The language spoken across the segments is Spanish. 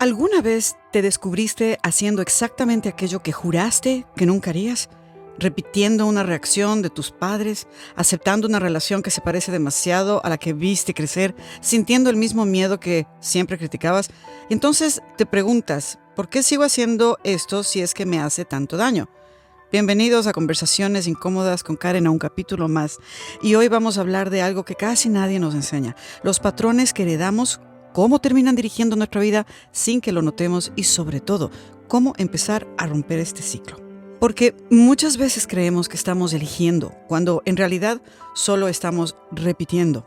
¿Alguna vez te descubriste haciendo exactamente aquello que juraste que nunca harías? Repitiendo una reacción de tus padres, aceptando una relación que se parece demasiado a la que viste crecer, sintiendo el mismo miedo que siempre criticabas. Y entonces te preguntas, ¿por qué sigo haciendo esto si es que me hace tanto daño? Bienvenidos a Conversaciones Incómodas con Karen, a un capítulo más. Y hoy vamos a hablar de algo que casi nadie nos enseña: los patrones que heredamos, cómo terminan dirigiendo nuestra vida sin que lo notemos y, sobre todo, cómo empezar a romper este ciclo. Porque muchas veces creemos que estamos eligiendo, cuando en realidad solo estamos repitiendo.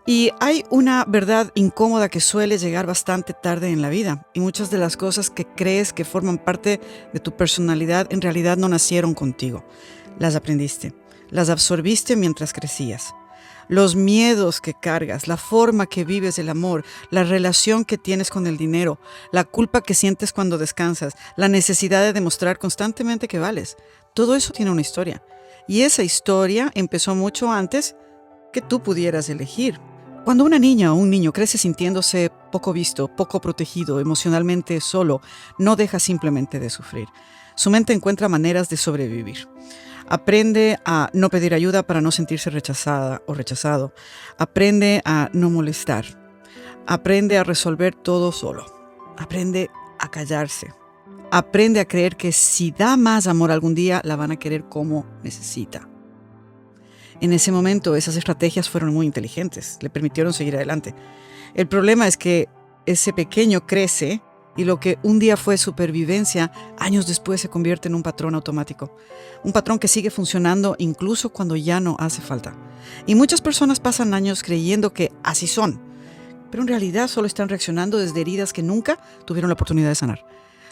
Y hay una verdad incómoda que suele llegar bastante tarde en la vida, y muchas de las cosas que crees que forman parte de tu personalidad en realidad no nacieron contigo. Las aprendiste, las absorbiste mientras crecías. Los miedos que cargas, la forma que vives el amor, la relación que tienes con el dinero, la culpa que sientes cuando descansas, la necesidad de demostrar constantemente que vales. Todo eso tiene una historia. Y esa historia empezó mucho antes que tú pudieras elegir. Cuando una niña o un niño crece sintiéndose poco visto, poco protegido, emocionalmente solo, no deja simplemente de sufrir. Su mente encuentra maneras de sobrevivir. Aprende a no pedir ayuda para no sentirse rechazada o rechazado. Aprende a no molestar. Aprende a resolver todo solo. Aprende a callarse. Aprende a creer que si da más amor algún día, la van a querer como necesita. En ese momento, esas estrategias fueron muy inteligentes. Le permitieron seguir adelante. El problema es que ese pequeño crece y lo que un día fue supervivencia, años después se convierte en un patrón automático. Un patrón que sigue funcionando incluso cuando ya no hace falta. Y muchas personas pasan años creyendo que así son, pero en realidad solo están reaccionando desde heridas que nunca tuvieron la oportunidad de sanar.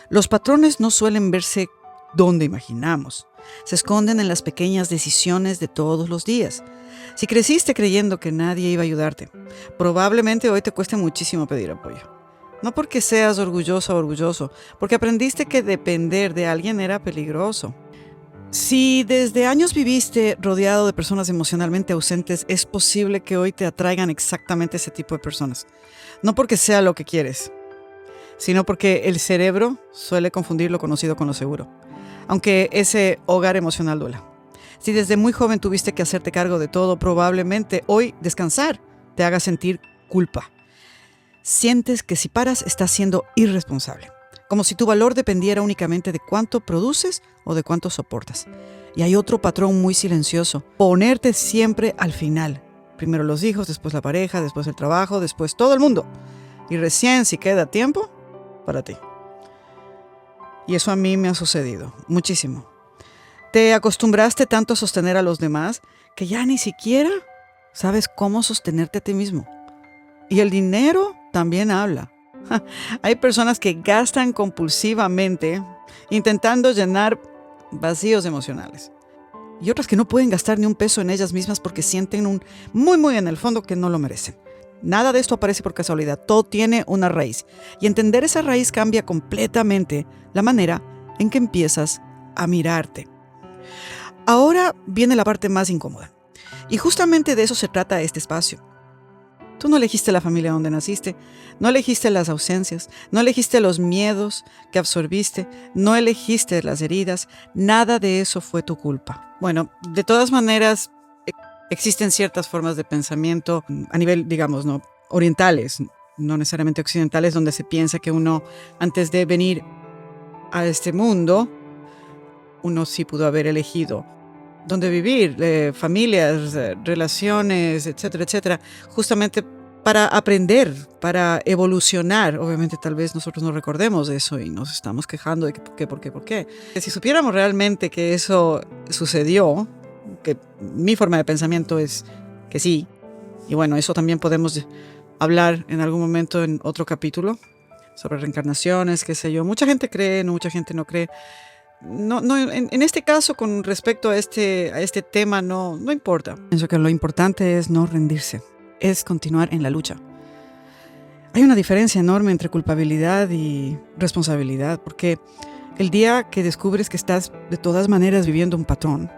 Los patrones no suelen verse donde imaginamos. Se esconden en las pequeñas decisiones de todos los días. Si creciste creyendo que nadie iba a ayudarte, probablemente hoy te cueste muchísimo pedir apoyo. No porque seas orgullosa o orgulloso, porque aprendiste que depender de alguien era peligroso. Si desde años viviste rodeado de personas emocionalmente ausentes, es posible que hoy te atraigan exactamente ese tipo de personas. No porque sea lo que quieres, sino porque el cerebro suele confundir lo conocido con lo seguro, aunque ese hogar emocional duela. Si desde muy joven tuviste que hacerte cargo de todo, probablemente hoy descansar te haga sentir culpa. Sientes que si paras estás siendo irresponsable, como si tu valor dependiera únicamente de cuánto produces o de cuánto soportas. Y hay otro patrón muy silencioso: ponerte siempre al final. Primero los hijos, después la pareja, después el trabajo, después todo el mundo. Y recién, si queda tiempo, para ti. Y eso a mí me ha sucedido muchísimo. Te acostumbraste tanto a sostener a los demás que ya ni siquiera sabes cómo sostenerte a ti mismo. Y el dinero también habla. Hay personas que gastan compulsivamente intentando llenar vacíos emocionales. Y otras que no pueden gastar ni un peso en ellas mismas porque sienten muy en el fondo que no lo merecen. Nada de esto aparece por casualidad. Todo tiene una raíz. Y entender esa raíz cambia completamente la manera en que empiezas a mirarte. Ahora viene la parte más incómoda. Y justamente de eso se trata este espacio. Tú no elegiste la familia donde naciste, no elegiste las ausencias, no elegiste los miedos que absorbiste, no elegiste las heridas, nada de eso fue tu culpa. Bueno, de todas maneras, existen ciertas formas de pensamiento a nivel, digamos, no orientales, no necesariamente occidentales, donde se piensa que uno, antes de venir a este mundo, uno sí pudo haber elegido dónde vivir, familias, relaciones, etcétera, etcétera, justamente para aprender, para evolucionar. Obviamente tal vez nosotros no recordemos eso y nos estamos quejando de que por qué. Si supiéramos realmente que eso sucedió, que mi forma de pensamiento es que sí, y bueno, eso también podemos hablar en algún momento en otro capítulo sobre reencarnaciones, qué sé yo. Mucha gente cree, mucha gente no cree. No, en este caso, con respecto a este tema, no importa. Pienso que lo importante es no rendirse, es continuar en la lucha. Hay una diferencia enorme entre culpabilidad y responsabilidad, porque el día que descubres que estás de todas maneras viviendo un patrón,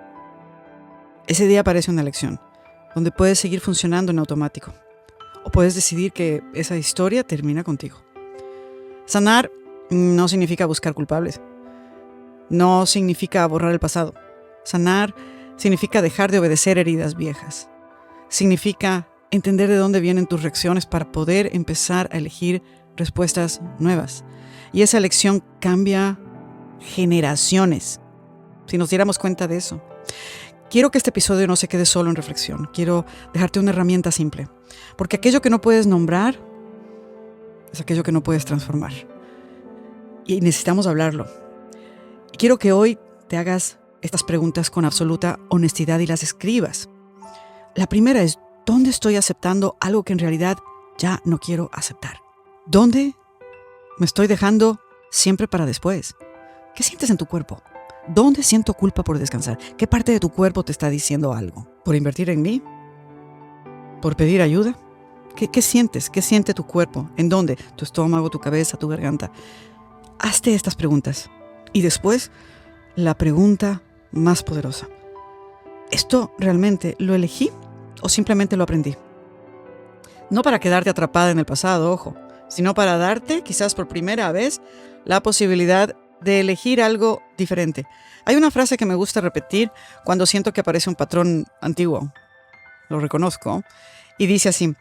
ese día parece una lección, donde puedes seguir funcionando en automático, o puedes decidir que esa historia termina contigo. Sanar no significa buscar culpables. No significa borrar el pasado. Sanar significa dejar de obedecer heridas viejas. Significa entender de dónde vienen tus reacciones para poder empezar a elegir respuestas nuevas. Y esa elección cambia generaciones, si nos diéramos cuenta de eso. Quiero que este episodio no se quede solo en reflexión. Quiero dejarte una herramienta simple. Porque aquello que no puedes nombrar es aquello que no puedes transformar. Y necesitamos hablarlo. Y quiero que hoy te hagas estas preguntas con absoluta honestidad y las escribas. La primera es, ¿dónde estoy aceptando algo que en realidad ya no quiero aceptar? ¿Dónde me estoy dejando siempre para después? ¿Qué sientes en tu cuerpo? ¿Dónde siento culpa por descansar? ¿Qué parte de tu cuerpo te está diciendo algo? ¿Por invertir en mí? ¿Por pedir ayuda? ¿Qué sientes? ¿Qué siente tu cuerpo? ¿En dónde? ¿Tu estómago, tu cabeza, tu garganta? Hazte estas preguntas. Y después, la pregunta más poderosa. ¿Esto realmente lo elegí o simplemente lo aprendí? No para quedarte atrapada en el pasado, ojo, sino para darte, quizás por primera vez, la posibilidad de elegir algo diferente. Hay una frase que me gusta repetir cuando siento que aparece un patrón antiguo. Lo reconozco. Y dice así: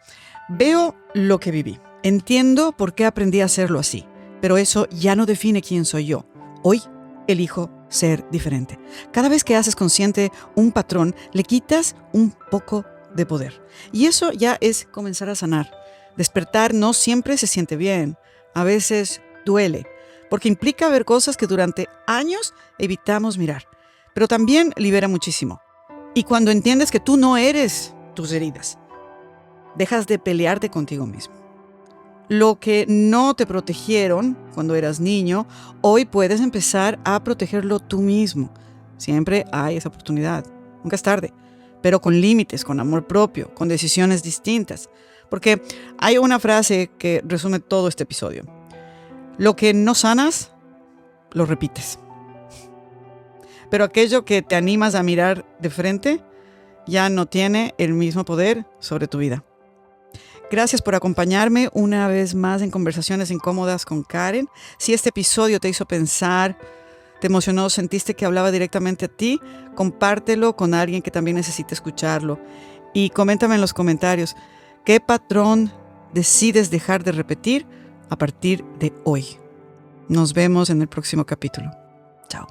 veo lo que viví. Entiendo por qué aprendí a hacerlo así. Pero eso ya no define quién soy yo. Hoy elijo ser diferente. Cada vez que haces consciente un patrón, le quitas un poco de poder. Y eso ya es comenzar a sanar. Despertar no siempre se siente bien. A veces duele, porque implica ver cosas que durante años evitamos mirar. Pero también libera muchísimo. Y cuando entiendes que tú no eres tus heridas, dejas de pelearte contigo mismo. Lo que no te protegieron cuando eras niño, hoy puedes empezar a protegerlo tú mismo. Siempre hay esa oportunidad. Nunca es tarde. Pero con límites, con amor propio, con decisiones distintas. Porque hay una frase que resume todo este episodio. Lo que no sanas, lo repites. Pero aquello que te animas a mirar de frente, ya no tiene el mismo poder sobre tu vida. Gracias por acompañarme una vez más en Conversaciones Incómodas con Karen. Si este episodio te hizo pensar, te emocionó, sentiste que hablaba directamente a ti, compártelo con alguien que también necesite escucharlo. Y coméntame en los comentarios, ¿qué patrón decides dejar de repetir a partir de hoy? Nos vemos en el próximo capítulo. Chao.